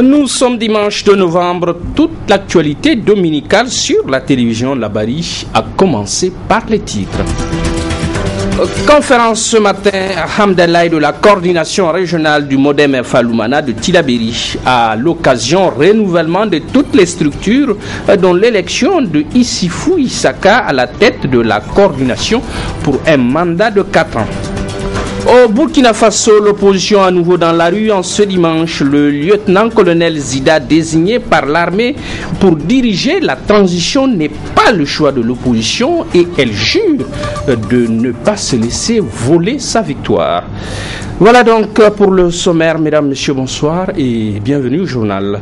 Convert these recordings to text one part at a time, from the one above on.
Nous sommes dimanche 2 novembre. Toute l'actualité dominicale sur la télévision Labari a commencé par les titres. Conférence ce matin à Hamdallah de la coordination régionale du Modem Faloumana de Tillabéri à l'occasion renouvellement de toutes les structures dont l'élection de Issifou Issaka à la tête de la coordination pour un mandat de 4 ans. Au Burkina Faso, l'opposition à nouveau dans la rue en ce dimanche. Le lieutenant-colonel Zida, désigné par l'armée pour diriger la transition, n'est pas le choix de l'opposition et elle jure de ne pas se laisser voler sa victoire. Voilà donc pour le sommaire, mesdames, messieurs, bonsoir et bienvenue au journal.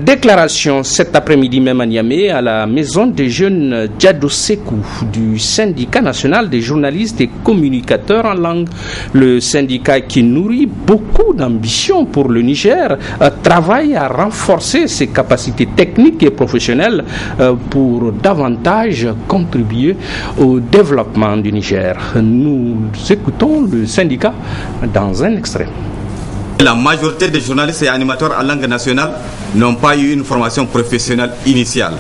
Déclaration cet après-midi même à Niamey à la maison des jeunes Diado Sekou du syndicat national des journalistes et communicateurs en langue. Le syndicat qui nourrit beaucoup d'ambition pour le Niger travaille à renforcer ses capacités techniques et professionnelles pour davantage contribuer au développement du Niger. Nous écoutons le syndicat dans un extrait. La majorité des journalistes et animateurs en langue nationale n'ont pas eu une formation professionnelle initiale.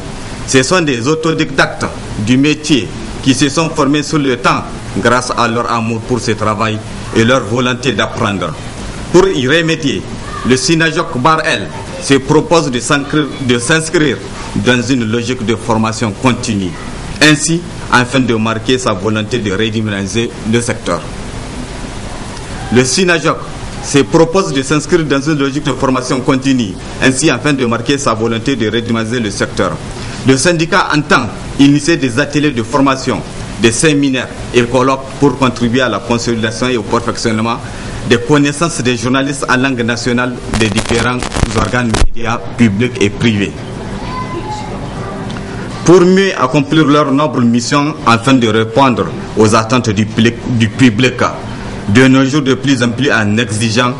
Ce sont des autodidactes du métier qui se sont formés sur le temps grâce à leur amour pour ce travail et leur volonté d'apprendre. Pour y remédier, le Sinajok Bar-El se propose de s'inscrire dans une logique de formation continue, ainsi afin de marquer sa volonté de redynamiser le secteur. Le Sinajok se propose de s'inscrire dans une logique de formation continue, ainsi afin de marquer sa volonté de redynamiser le secteur. Le syndicat entend initier des ateliers de formation, des séminaires et colloques pour contribuer à la consolidation et au perfectionnement des connaissances des journalistes en langue nationale des différents organes médias publics et privés, pour mieux accomplir leur noble mission afin de répondre aux attentes du public, de nos jours de plus en plus en exigeant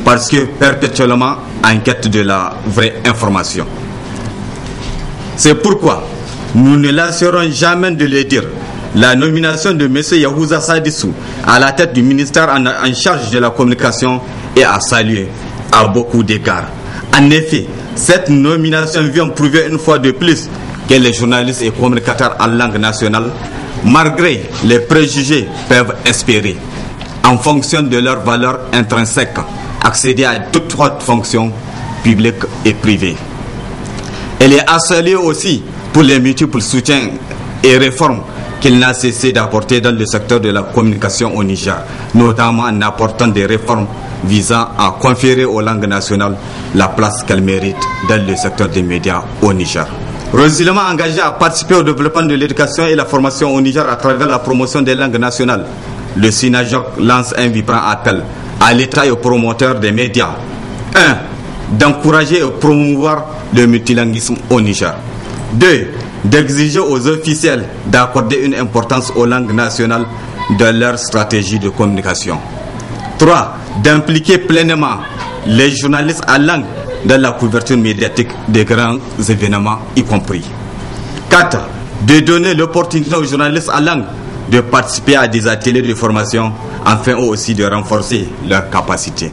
parce que perpétuellement en quête de la vraie information. C'est pourquoi nous ne laisserons jamais de le dire. La nomination de M. Yahouza Sadissou à la tête du ministère en charge de la communication est à saluer à beaucoup d'égards. En effet, cette nomination vient prouver une fois de plus que les journalistes et communicateurs en langue nationale, malgré les préjugés, peuvent espérer, en fonction de leurs valeurs intrinsèques, accéder à toute haute fonction publique et privée. Elle est à saluer aussi pour les multiples soutiens et réformes qu'il n'a cessé d'apporter dans le secteur de la communication au Niger, notamment en apportant des réformes visant à conférer aux langues nationales la place qu'elles méritent dans le secteur des médias au Niger. Résolument engagé à participer au développement de l'éducation et la formation au Niger à travers la promotion des langues nationales, le SINAJOC lance un vibrant appel à l'État et aux promoteurs des médias. 1. D'encourager et promouvoir le multilinguisme au Niger. 2. D'exiger aux officiels d'accorder une importance aux langues nationales dans leur stratégie de communication. 3. D'impliquer pleinement les journalistes en langue dans la couverture médiatique des grands événements y compris. 4. De donner l'opportunité aux journalistes en langue de participer à des ateliers de formation afin aussi de renforcer leurs capacités.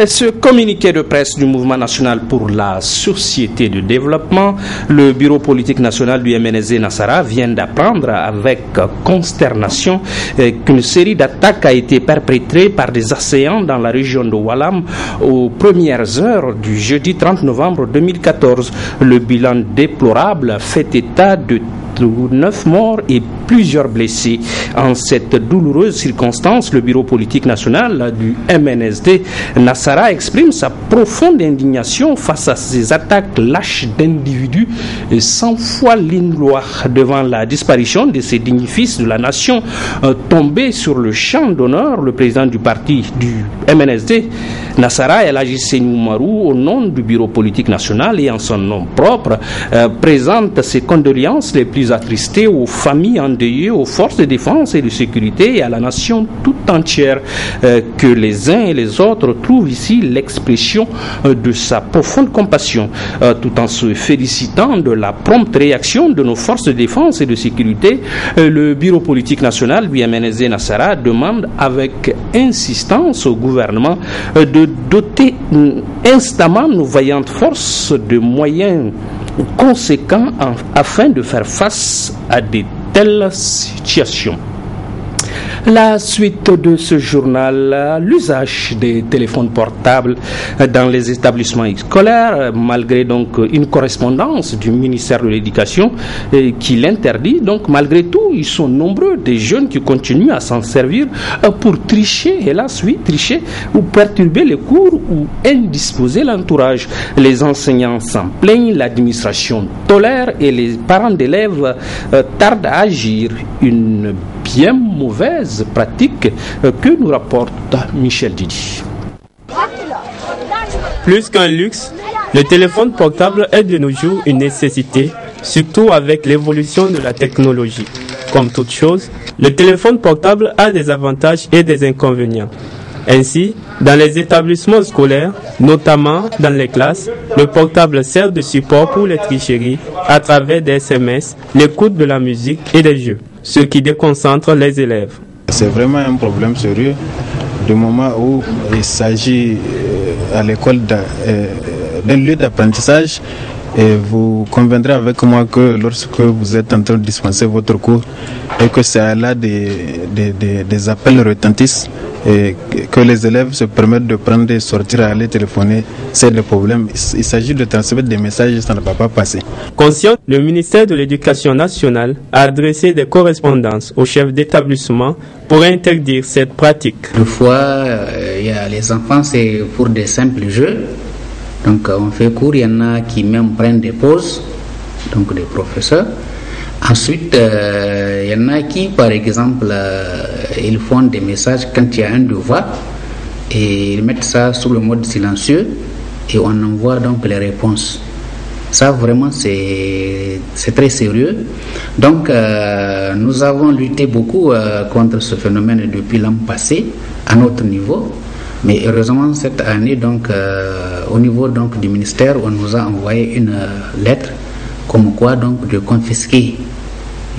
Ce communiqué de presse du Mouvement national pour la société de développement, le bureau politique national du MNSD Nassara vient d'apprendre avec consternation qu'une série d'attaques a été perpétrée par des assaillants dans la région de Walam aux premières heures du jeudi 30 novembre 2014. Le bilan déplorable fait état de 9 morts et plusieurs blessés. En cette douloureuse circonstance, le bureau politique national du MNSD Nassara exprime sa profonde indignation face à ces attaques lâches d'individus sans foi ni loi devant la disparition de ces dignes fils de la nation tombés sur le champ d'honneur. Le président du parti du MNSD Nassara, El Hadji Seynou Marou, au nom du bureau politique national et en son nom propre, présente ses condoléances les plus attristées aux familles endeuillées, aux forces de défense et de sécurité et à la nation tout entière. Que les uns et les autres trouvent ici l'expression de sa profonde compassion, tout en se félicitant de la prompte réaction de nos forces de défense et de sécurité. Le bureau politique national, lui MNSD Nassara, demande avec insistance au gouvernement de de doter instamment nos vaillantes forces de moyens conséquents afin de faire face à de telles situations. La suite de ce journal, l'usage des téléphones portables dans les établissements scolaires, malgré donc une correspondance du ministère de l'Éducation qui l'interdit. Donc malgré tout, ils sont nombreux des jeunes qui continuent à s'en servir pour tricher, hélas oui, tricher ou perturber les cours ou indisposer l'entourage. Les enseignants s'en plaignent, l'administration tolère et les parents d'élèves tardent à agir. Une bien mauvaise pratique que nous rapporte Michel Didi. Plus qu'un luxe, le téléphone portable est de nos jours une nécessité, surtout avec l'évolution de la technologie. Comme toute chose, le téléphone portable a des avantages et des inconvénients. Ainsi, dans les établissements scolaires, notamment dans les classes, le portable sert de support pour les tricheries à travers des SMS, l'écoute de la musique et des jeux, ce qui déconcentre les élèves. C'est vraiment un problème sérieux du moment où il s'agit à l'école d'un lieu d'apprentissage. Et vous conviendrez avec moi que lorsque vous êtes en train de dispenser votre cours et que c'est là des appels retentissent et que les élèves se permettent de prendre et sortir à aller téléphoner, c'est le problème. Il s'agit de transmettre des messages, ça ne va pas passer. Conscient, le ministère de l'Éducation nationale a adressé des correspondances aux chefs d'établissement pour interdire cette pratique. Des fois, il y a les enfants, c'est pour des simples jeux. Donc on fait cours, il y en a qui même prennent des pauses, donc des professeurs. Ensuite, il y en a qui, par exemple, ils font des messages quand il y a un devoir et ils mettent ça sur le mode silencieux et on envoie donc les réponses. Ça vraiment c'est très sérieux. Donc nous avons lutté beaucoup contre ce phénomène depuis l'an passé à notre niveau. Mais heureusement cette année donc au niveau donc du ministère on nous a envoyé une lettre comme quoi donc de confisquer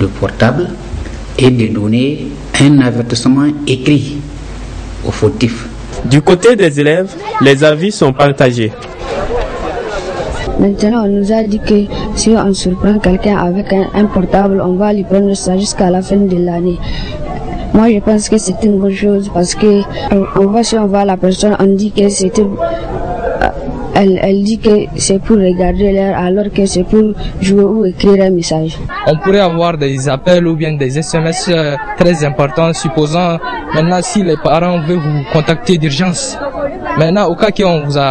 le portable et de donner un avertissement écrit aux fautifs. Du côté des élèves, les avis sont partagés. Maintenant, on nous a dit que si on surprend quelqu'un avec un portable, on va lui prendre ça jusqu'à la fin de l'année. Moi, je pense que c'est une bonne chose parce que si on voit la personne, on dit que elle dit que c'est pour regarder l'heure alors que c'est pour jouer ou écrire un message. On pourrait avoir des appels ou bien des SMS très importants, supposant maintenant si les parents veulent vous contacter d'urgence. Maintenant, au cas qu'on vous a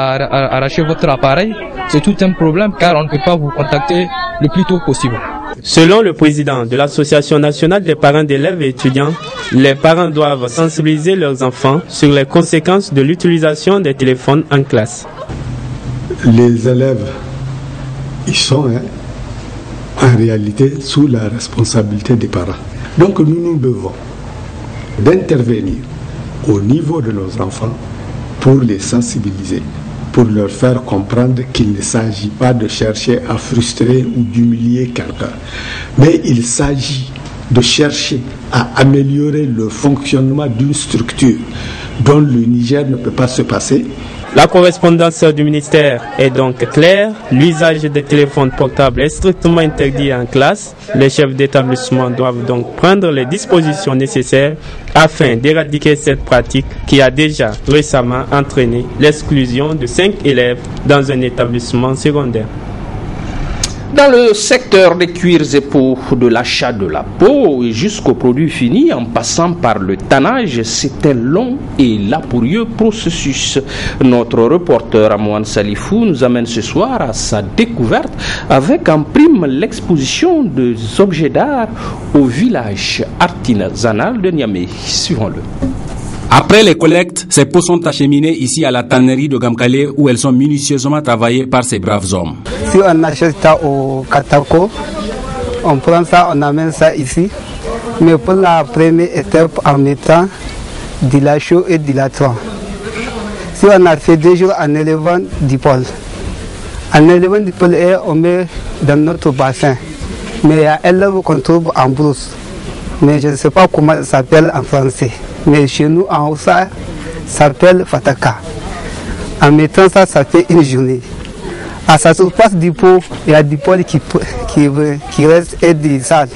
arraché votre appareil, c'est tout un problème car on ne peut pas vous contacter le plus tôt possible. Selon le président de l'Association nationale des parents d'élèves et étudiants, les parents doivent sensibiliser leurs enfants sur les conséquences de l'utilisation des téléphones en classe. Les élèves, ils sont en réalité sous la responsabilité des parents. Donc nous devons d'intervenir au niveau de nos enfants pour les sensibiliser, pour leur faire comprendre qu'il ne s'agit pas de chercher à frustrer ou d'humilier quelqu'un, mais il s'agit de chercher à améliorer le fonctionnement d'une structure dont le Niger ne peut pas se passer. La correspondance du ministère est donc claire. L'usage des téléphones portables est strictement interdit en classe. Les chefs d'établissement doivent donc prendre les dispositions nécessaires afin d'éradiquer cette pratique qui a déjà récemment entraîné l'exclusion de 5 élèves dans un établissement secondaire. Dans le secteur des cuirs et peaux, de l'achat de la peau et jusqu'au produit fini, en passant par le tannage, c'est un long et laborieux processus. Notre reporter Amouane Salifou nous amène ce soir à sa découverte avec en prime l'exposition des objets d'art au village artisanal de Niamey. Suivons-le. Après les collectes, ces peaux sont acheminées ici à la tannerie de Gamkale où elles sont minutieusement travaillées par ces braves hommes. Si on achète ça au Katako, on prend ça, on amène ça ici. Mais pour la première étape, en mettant de la chaux et de la toile. Si on a fait 2 jours en élevant du pôle. En élevant du pôle, on met dans notre bassin. Mais il y a un élève qu'on trouve en brousse. Mais je ne sais pas comment ça s'appelle en français. Mais chez nous, en Hausa, ça s'appelle Fataka. En mettant ça, ça fait une journée. À sa surface du pot, il y a du poil qui reste et des salles.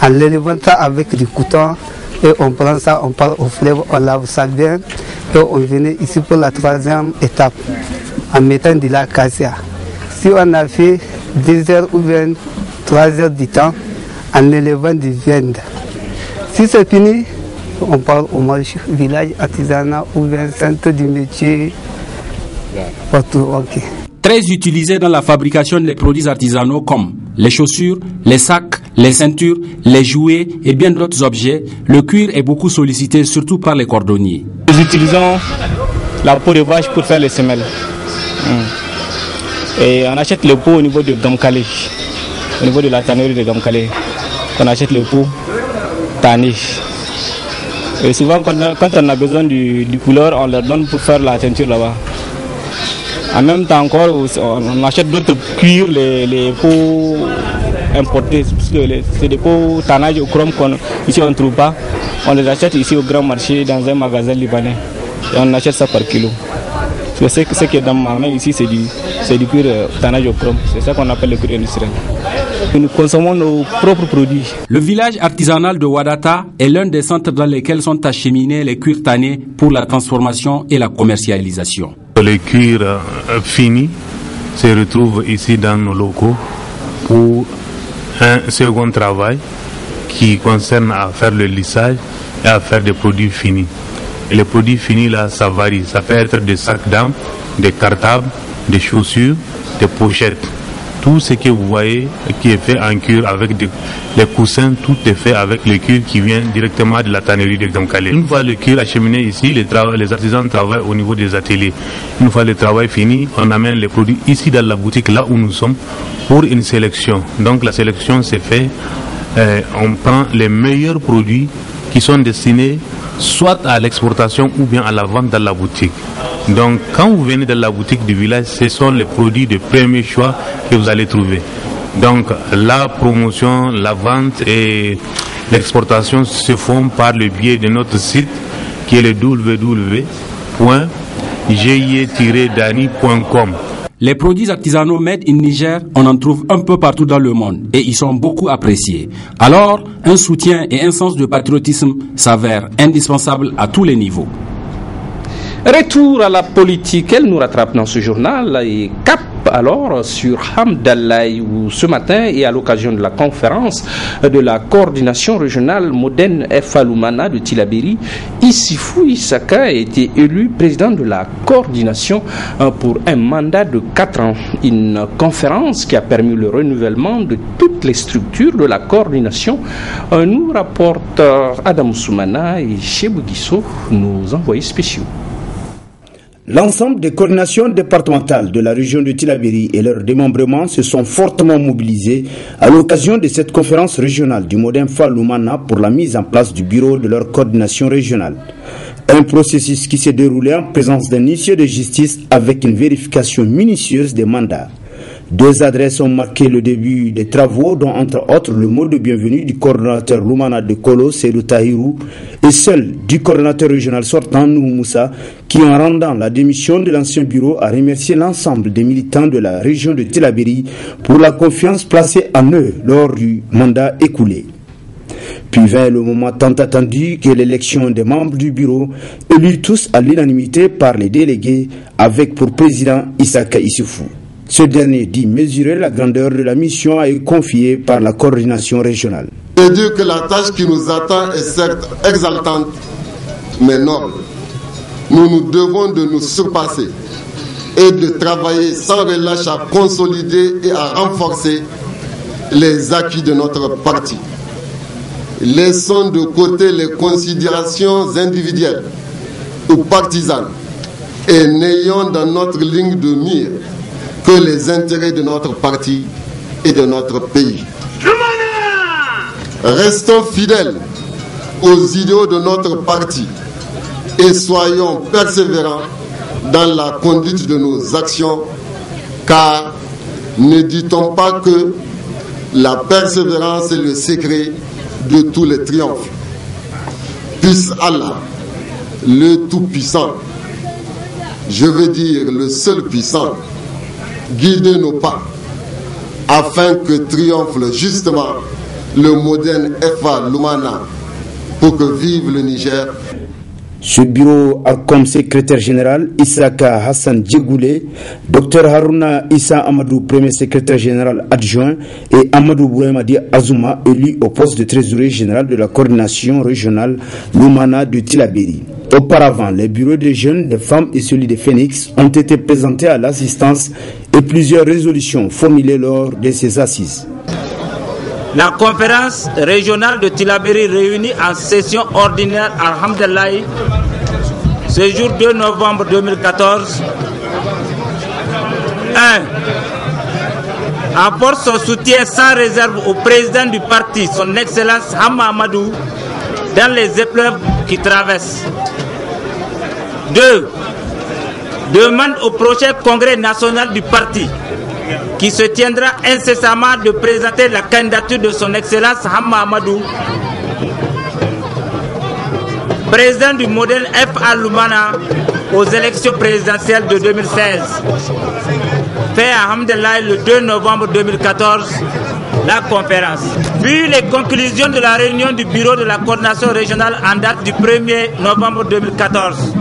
En l'élevant ça avec du coton, et on prend ça, on part au fleuve, on lave ça bien, et on venait ici pour la troisième étape, en mettant de l'acacia. Si on a fait 2 heures ou bien 3 heures du temps, en élevant du viande. Si c'est fini, on part au marché, village artisanat ou bien centre du métier, partout, ok. Très utilisé dans la fabrication des produits artisanaux comme les chaussures, les sacs, les ceintures, les jouets et bien d'autres objets, le cuir est beaucoup sollicité, surtout par les cordonniers. Nous utilisons la peau de vache pour faire les semelles. Et on achète le pot au niveau de Gamkale, au niveau de la tannerie de Gamkale. On achète le pot tanné. Et souvent, quand on a besoin du couleur, on leur donne pour faire la teinture là-bas. En même temps encore, on achète d'autres cuirs, les peaux importées, parce que c'est des peaux tannage au chrome qu'ici on ne trouve pas. On les achète ici au grand marché dans un magasin libanais. Et on achète ça par kilo. Ce qui est dans ma main ici, c'est du cuir tannage au chrome. C'est ça qu'on appelle le cuir industriel. Nous consommons nos propres produits. Le village artisanal de Wadata est l'un des centres dans lesquels sont acheminés les cuirs tannés pour la transformation et la commercialisation. Les cuirs finis se retrouvent ici dans nos locaux pour un second travail qui concerne à faire le lissage et à faire des produits finis. Et les produits finis là, ça varie. Ça peut être des sacs d'âme, des cartables, des chaussures, des pochettes. Tout ce que vous voyez qui est fait en cuir avec les coussins, tout est fait avec le cuir qui vient directement de la tannerie de Gamkale. Une fois le cuir acheminé ici, les artisans travaillent au niveau des ateliers. Une fois le travail fini, on amène les produits ici dans la boutique, là où nous sommes, pour une sélection. Donc la sélection s'est faite, on prend les meilleurs produits qui sont destinés soit à l'exportation ou bien à la vente dans la boutique. Donc quand vous venez dans la boutique du village, ce sont les produits de premier choix que vous allez trouver. Donc la promotion, la vente et l'exportation se font par le biais de notre site qui est le www.gie-dani.com. Les produits artisanaux made in Niger, on en trouve un peu partout dans le monde et ils sont beaucoup appréciés. Alors, un soutien et un sens de patriotisme s'avèrent indispensables à tous les niveaux. Retour à la politique, elle nous rattrape dans ce journal et cap alors sur Hamdallaye où ce matin et à l'occasion de la conférence de la coordination régionale Modène Faloumana de Tillabéri, Issifou Issaka a été élu président de la coordination pour un mandat de 4 ans. Une conférence qui a permis le renouvellement de toutes les structures de la coordination, nous rapporte Adam Soumana et Chebou Guisso, nos envoyés spéciaux. L'ensemble des coordinations départementales de la région de Tillabéri et leurs démembrements se sont fortement mobilisés à l'occasion de cette conférence régionale du Modène Faloumana pour la mise en place du bureau de leur coordination régionale. Un processus qui s'est déroulé en présence d'un huissier de justice avec une vérification minutieuse des mandats. 2 adresses ont marqué le début des travaux, dont entre autres le mot de bienvenue du coordonnateur Loumana de Kolo, Seydou Tahirou, et celle du coordonnateur régional sortant, Nouhou Moussa, qui en rendant la démission de l'ancien bureau a remercié l'ensemble des militants de la région de Tillabéri pour la confiance placée en eux lors du mandat écoulé. Puis vint le moment tant attendu que l'élection des membres du bureau, élus tous à l'unanimité par les délégués, avec pour président Issaka Issoufou. Ce dernier dit mesurer la grandeur de la mission et confiée par la coordination régionale. Je dis que la tâche qui nous attend est certes exaltante, mais noble. Nous devons de nous surpasser et de travailler sans relâche à consolider et à renforcer les acquis de notre parti. Laissons de côté les considérations individuelles ou partisanes et n'ayons dans notre ligne de mire que les intérêts de notre parti et de notre pays. Restons fidèles aux idéaux de notre parti et soyons persévérants dans la conduite de nos actions, car ne dit-on pas que la persévérance est le secret de tous les triomphes. Puisse Allah, le Tout-Puissant, je veux dire le seul puissant, guider nos pas afin que triomphe justement le moderne FA Lumana pour que vive le Niger. Ce bureau a comme secrétaire général Issaka Hassan Djegoulé, Dr Haruna Issa Amadou, premier secrétaire général adjoint, et Amadou Bouemadi Azuma, élu au poste de trésorier général de la coordination régionale Lumana de Tillabéri. Auparavant, les bureaux des jeunes, des femmes et celui de Phoenix ont été présentés à l'assistance et plusieurs résolutions formulées lors de ces assises. La conférence régionale de Tillabéri réunie en session ordinaire à Alhamdoulilah ce jour 2 novembre 2014. 1. Apporte son soutien sans réserve au président du parti, son Excellence Hama Amadou, dans les épreuves qu'il traverse. 2. Demande au prochain congrès national du parti, qui se tiendra incessamment, de présenter la candidature de son Excellence Hama Amadou, président du modèle FA Lumana, aux élections présidentielles de 2016. Fait à Alhamdoulilah le 2 novembre 2014, la conférence. Puis les conclusions de la réunion du bureau de la coordination régionale en date du 1er novembre 2014.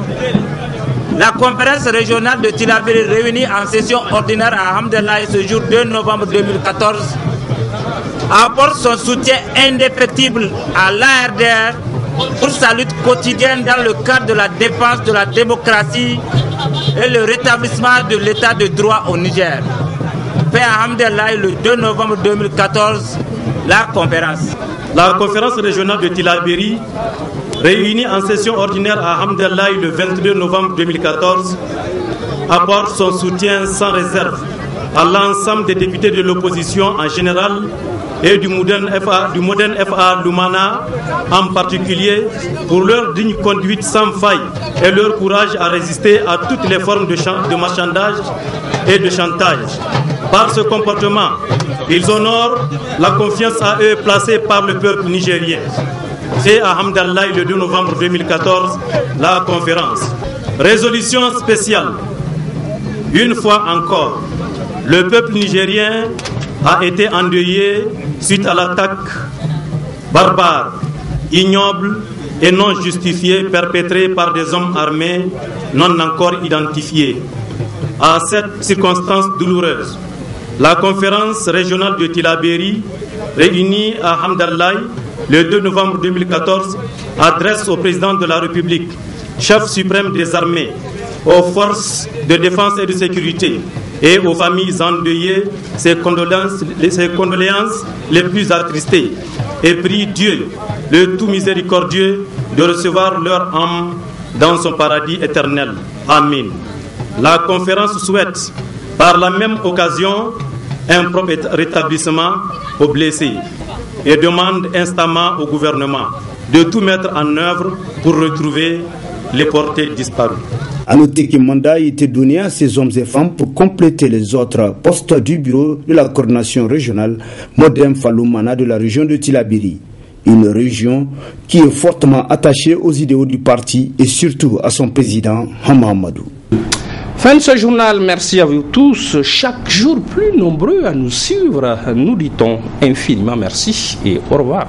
La conférence régionale de Tillabéri réunie en session ordinaire à Alhamdoulilah ce jour 2 novembre 2014 apporte son soutien indéfectible à l'ARDR pour sa lutte quotidienne dans le cadre de la défense de la démocratie et le rétablissement de l'état de droit au Niger. Fait à Alhamdoulilah le 2 novembre 2014, la conférence. La conférence régionale de Tillabéri, réunie en session ordinaire à Alhamdoulilah le 22 novembre 2014, apporte son soutien sans réserve à l'ensemble des députés de l'opposition en général et du moderne FA Lumana en particulier, pour leur digne conduite sans faille et leur courage à résister à toutes les formes de marchandage et de chantage. Par ce comportement, ils honorent la confiance à eux placée par le peuple nigérien. Et à Alhamdoulilah le 2 novembre 2014, la conférence. Résolution spéciale. Une fois encore, le peuple nigérien a été endeuillé suite à l'attaque barbare, ignoble et non justifiée perpétrée par des hommes armés non encore identifiés. À cette circonstance douloureuse, la conférence régionale de Tillabéri, réunie à Alhamdoulilah le 2 novembre 2014, adresse au président de la République, chef suprême des armées, aux forces de défense et de sécurité et aux familles endeuillées ses condoléances les plus attristées, et prie Dieu, le tout miséricordieux, de recevoir leur âme dans son paradis éternel. Amen. La conférence souhaite par la même occasion un propre rétablissement aux blessés et demande instamment au gouvernement de tout mettre en œuvre pour retrouver les portés disparus. À noter qu'un mandat a été donné à ces hommes et femmes pour compléter les autres postes du bureau de la coordination régionale Modem Falumana de la région de Tillabéri. Une région qui est fortement attachée aux idéaux du parti et surtout à son président Hama Amadou. Fin de ce journal, merci à vous tous, chaque jour plus nombreux à nous suivre. Nous dit-on infiniment merci et au revoir.